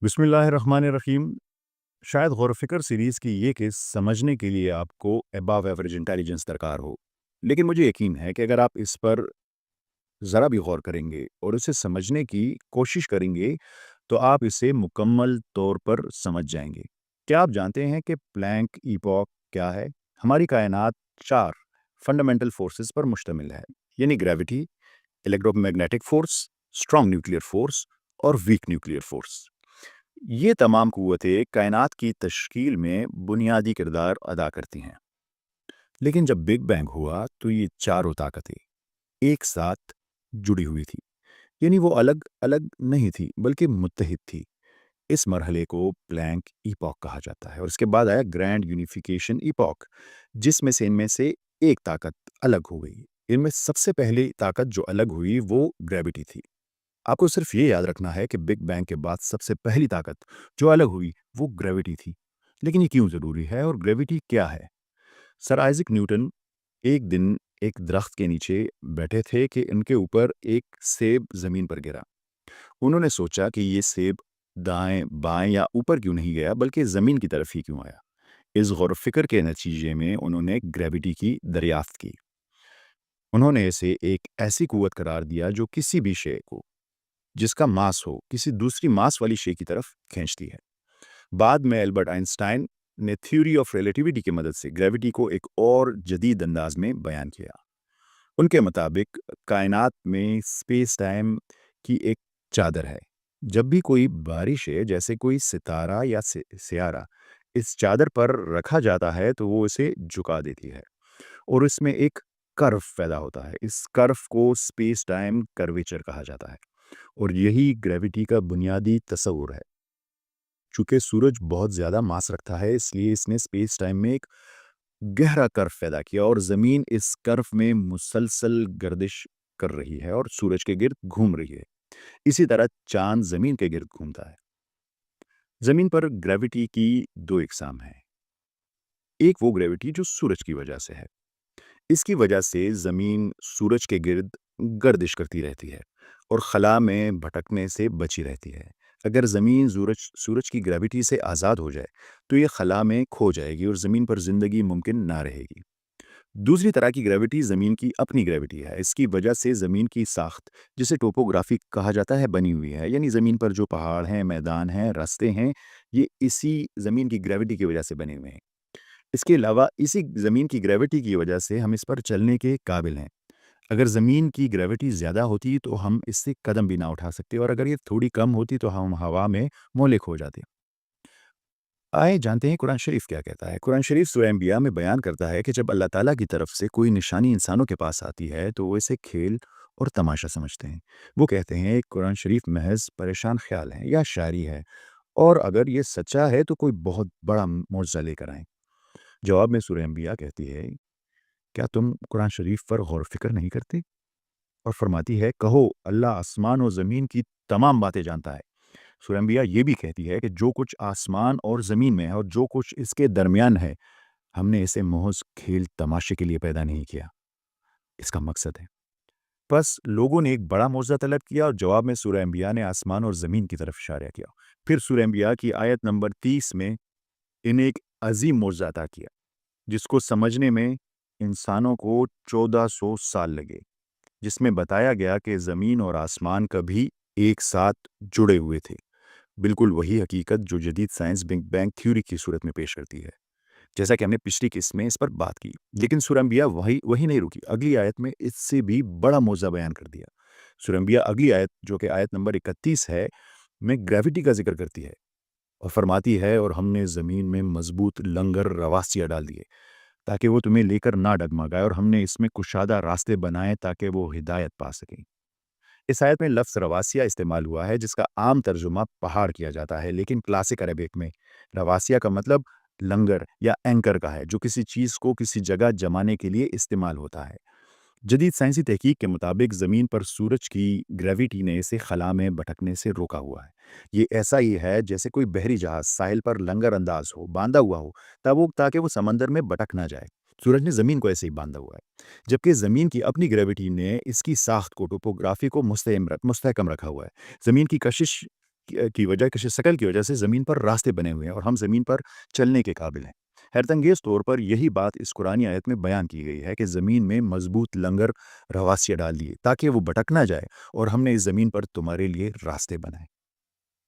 بسم اللہ الرحمن الرحیم۔ شاید غور و فکر سیریز کی یہ کہ سمجھنے کے لیے آپ کو اباو ایوریج انٹیلیجنس درکار ہو، لیکن مجھے یقین ہے کہ اگر آپ اس پر ذرا بھی غور کریں گے اور اسے سمجھنے کی کوشش کریں گے تو آپ اسے مکمل طور پر سمجھ جائیں گے۔ کیا آپ جانتے ہیں کہ پلانک ایپوک کیا ہے؟ ہماری کائنات 4 فنڈامنٹل فورسز پر مشتمل ہے، یعنی gravity, electro magnetic force, strong nuclear force اور ویک نیوکلیئر فورس۔ یہ تمام قوتیں کائنات کی تشکیل میں بنیادی کردار ادا کرتی ہیں، لیکن جب بگ بینگ ہوا تو یہ چاروں طاقتیں ایک ساتھ جڑی ہوئی تھی، یعنی وہ الگ الگ نہیں تھی بلکہ متحد تھی۔ اس مرحلے کو پلانک ایپوک کہا جاتا ہے، اور اس کے بعد آیا گرینڈ یونیفیکیشن ایپوک، جس میں سے ایک طاقت الگ ہو گئی۔ ان میں سب سے پہلی طاقت جو الگ ہوئی وہ گریوٹی تھی۔ آپ کو صرف یہ یاد رکھنا ہے کہ بگ بینگ کے بعد سب سے پہلی طاقت جو الگ ہوئی وہ گریوٹی تھی۔ لیکن یہ کیوں ضروری ہے اور گریوٹی کیا ہے؟ سر آئزک نیوٹن ایک دن ایک درخت کے نیچے بیٹھے تھے کہ ان کے اوپر ایک سیب زمین پر گرا۔ انہوں نے سوچا کہ یہ سیب دائیں بائیں یا اوپر کیوں نہیں گیا بلکہ زمین کی طرف ہی کیوں آیا۔ اس غور و فکر کے نتیجے میں انہوں نے گریوٹی کی دریافت کی۔ انہوں نے اسے ایک ایسی قوت قرار دیا جو کسی بھی شے کو جس کا ماس ہو کسی دوسری ماس والی شے کی طرف کھینچتی ہے۔ بعد میں البرٹ آئنسٹائن نے تھیوری آف ریلیٹیوٹی کی مدد سے گریوٹی کو ایک اور جدید انداز میں بیان کیا۔ ان کے مطابق کائنات میں اسپیس ٹائم کی ایک چادر ہے۔ جب بھی کوئی بارش ہے جیسے کوئی ستارہ یا سیارہ اس چادر پر رکھا جاتا ہے تو وہ اسے جھکا دیتی ہے اور اس میں ایک کرو پیدا ہوتا ہے۔ اس کرو کو اسپیس ٹائم کرویچر کہا جاتا ہے، اور یہی گریوٹی کا بنیادی تصور ہے۔ چونکہ سورج بہت زیادہ ماس رکھتا ہے اس لیے اس نے اسپیس ٹائم میں ایک گہرا کرو پیدا کیا، اور زمین اس کرو میں مسلسل گردش کر رہی ہے اور سورج کے گرد گھوم رہی ہے۔ اسی طرح چاند زمین کے گرد گھومتا ہے۔ زمین پر گریوٹی کی دو اقسام ہیں۔ ایک وہ گریوٹی جو سورج کی وجہ سے ہے۔ اس کی وجہ سے زمین سورج کے گرد گردش کرتی رہتی ہے اور خلا میں بھٹکنے سے بچی رہتی ہے۔ اگر زمین سورج کی گریوٹی سے آزاد ہو جائے تو یہ خلا میں کھو جائے گی اور زمین پر زندگی ممکن نہ رہے گی۔ دوسری طرح کی گریوٹی زمین کی اپنی گریوٹی ہے۔ اس کی وجہ سے زمین کی ساخت، جسے ٹوپوگرافی کہا جاتا ہے، بنی ہوئی ہے، یعنی زمین پر جو پہاڑ ہیں، میدان ہیں، راستے ہیں، یہ اسی زمین کی گریوٹی کی وجہ سے بنے ہوئے ہیں۔ اس کے علاوہ اسی زمین کی گریوٹی کی وجہ سے ہم اس پر چلنے کے قابل ہیں۔ اگر زمین کی گریوٹی زیادہ ہوتی تو ہم اس سے قدم بھی نہ اٹھا سکتے، اور اگر یہ تھوڑی کم ہوتی تو ہم ہوا میں مہلک ہو جاتے۔ آئے جانتے ہیں قرآن شریف کیا کہتا ہے۔ قرآن شریف سورہ انبیاء میں بیان کرتا ہے کہ جب اللہ تعالیٰ کی طرف سے کوئی نشانی انسانوں کے پاس آتی ہے تو وہ اسے کھیل اور تماشا سمجھتے ہیں۔ وہ کہتے ہیں قرآن شریف محض پریشان خیال ہے یا شاعری ہے، اور اگر یہ سچا ہے تو کوئی بہت بڑا معجزہ لے کر آئیں۔ جواب میں سورہ انبیاء کہتی ہے، کیا تم قرآن شریف پر غور و فکر نہیں کرتے؟ اور فرماتی ہے، کہو اللہ آسمان و زمین کی تمام باتیں جانتا ہے۔ سورہ انبیاء یہ بھی کہتی ہے کہ جو کچھ آسمان اور زمین میں ہے اور جو کچھ اس کے درمیان ہے، ہم نے اسے محض کھیل تماشے کے لیے پیدا نہیں کیا، اس کا مقصد ہے۔ بس لوگوں نے ایک بڑا معجزہ طلب کیا، اور جواب میں سورہ انبیاء نے آسمان اور زمین کی طرف اشارہ کیا۔ پھر سورہ انبیاء کی آیت نمبر 30 میں انہیں ایک عظیم معجزہ عطا کیا جس کو سمجھنے میں انسانوں کو 1400 سال لگے، جس میں بتایا گیا کہ زمین اور آسمان کبھی ایک ساتھ جڑے ہوئے تھے۔ بالکل وہی حقیقت جو جدید سائنس بگ بینگ تھیوری کی صورت میں پیش کرتی ہے، جیسا کہ ہم نے پچھلی قسط میں اس پر بات کی۔ لیکن سورہ انبیاء وہی نہیں رکی، اگلی آیت میں اس سے بھی بڑا معجزہ بیان کر دیا۔ سورہ انبیاء اگلی آیت جو کہ آیت نمبر 31 ہے میں گریوٹی کا ذکر کرتی ہے اور فرماتی ہے، اور ہم نے زمین میں مضبوط لنگر رواسیاں ڈال دیے تاکہ وہ تمہیں لے کر نہ ڈگمگائے، اور ہم نے اس میں کشادہ راستے بنائے تاکہ وہ ہدایت پا سکیں۔ اس آیت میں لفظ رواسیہ استعمال ہوا ہے جس کا عام ترجمہ پہاڑ کیا جاتا ہے، لیکن کلاسک عربک میں رواسیہ کا مطلب لنگر یا اینکر کا ہے، جو کسی چیز کو کسی جگہ جمانے کے لیے استعمال ہوتا ہے۔ جدید سائنسی تحقیق کے مطابق زمین پر سورج کی گریوٹی نے اسے خلا میں بھٹکنے سے روکا ہوا ہے۔ یہ ایسا ہی ہے جیسے کوئی بحری جہاز ساحل پر لنگر انداز ہو، باندھا ہوا ہو تاکہ وہ سمندر میں بھٹک نہ جائے۔ سورج نے زمین کو ایسے ہی باندھا ہوا ہے، جبکہ زمین کی اپنی گریوٹی نے اس کی ساخت کو، ٹوپوگرافی کو مستحکم رکھا ہوا ہے۔ زمین کی کشش کی وجہ کش شکل کی وجہ سے زمین پر راستے بنے ہوئے ہیں اور ہم زمین پر چلنے کے قابل ہیں۔ حیرت انگیز طور پر یہی بات اس قرآنی آیت میں بیان کی گئی ہے کہ زمین میں مضبوط لنگر رواسیہ ڈال دیے تاکہ وہ بھٹک نہ جائے، اور ہم نے اس زمین پر تمہارے لیے راستے بنائے۔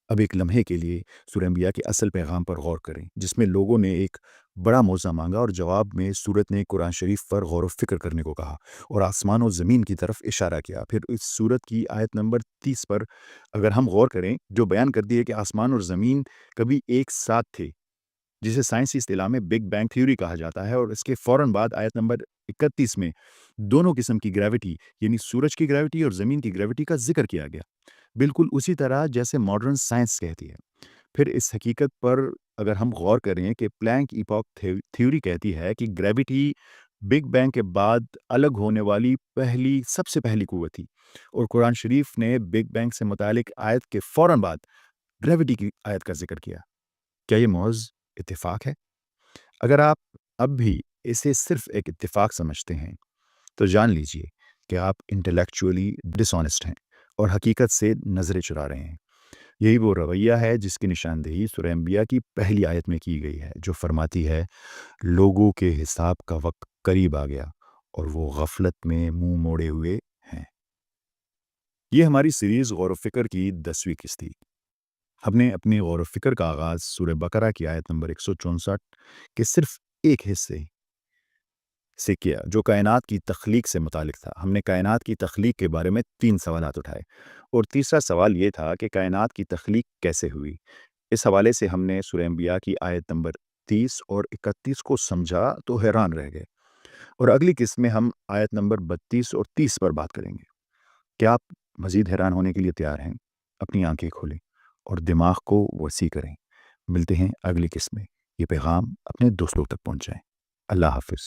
اب ایک لمحے کے لیے سورہ انبیاء کے اصل پیغام پر غور کریں، جس میں لوگوں نے ایک بڑا موضوع مانگا اور جواب میں سورت نے قرآن شریف پر غور و فکر کرنے کو کہا اور آسمان و زمین کی طرف اشارہ کیا۔ پھر اس سورت کی آیت نمبر 30 پر اگر ہم غور کریں، جو بیان کرتی ہے کہ آسمان اور زمین کبھی ایک ساتھ تھے، جسے سائنسی اصطلاح میں بگ بینگ تھیوری کہا جاتا ہے، اور اس کے فوراً بعد آیت نمبر 31 میں دونوں قسم کی گریوٹی یعنی سورج کی گریوٹی اور زمین کی گریوٹی کا ذکر کیا گیا، بالکل اسی طرح جیسے ماڈرن سائنس کہتی ہے۔ پھر اس حقیقت پر اگر ہم غور کریں کہ پلانک ایپاک تھیوری کہتی ہے کہ گریوٹی بگ بینگ کے بعد الگ ہونے والی سب سے پہلی قوت تھی، اور قرآن شریف نے بگ بینگ سے متعلق آیت کے فوراً بعد گریوٹی کی آیت کا ذکر کیا۔ کیا یہ محض اتفاق ہے؟ اگر آپ اب بھی اسے صرف ایک اتفاق سمجھتے ہیں تو جان لیجئے کہ آپ انٹلیکچولی ڈس آنیسٹ ہیں اور حقیقت سے نظریں چرا رہے ہیں۔ یہی وہ رویہ ہے جس کی نشاندہی سورہ انبیاء کی پہلی آیت میں کی گئی ہے، جو فرماتی ہے لوگوں کے حساب کا وقت قریب آ گیا اور وہ غفلت میں منہ موڑے ہوئے ہیں۔ یہ ہماری سیریز غور و فکر کی 10ویں قسط تھی۔ ہم نے اپنے غور و فکر کا آغاز سورہ بقرہ کی آیت نمبر 164 کے صرف ایک حصے سے کیا، جو کائنات کی تخلیق سے متعلق تھا۔ ہم نے کائنات کی تخلیق کے بارے میں 3 سوالات اٹھائے، اور تیسرا سوال یہ تھا کہ کائنات کی تخلیق کیسے ہوئی۔ اس حوالے سے ہم نے سورہ انبیاء کی آیت نمبر 30 اور 31 کو سمجھا تو حیران رہ گئے، اور اگلی قسط میں ہم آیت نمبر 32 اور 30 پر بات کریں گے۔ کیا آپ مزید حیران ہونے کے لیے تیار ہیں؟ اپنی آنکھیں کھولیں اور دماغ کو وسیع کریں۔ ملتے ہیں اگلی قسط میں۔ یہ پیغام اپنے دوستوں تک پہنچائیں۔ اللہ حافظ۔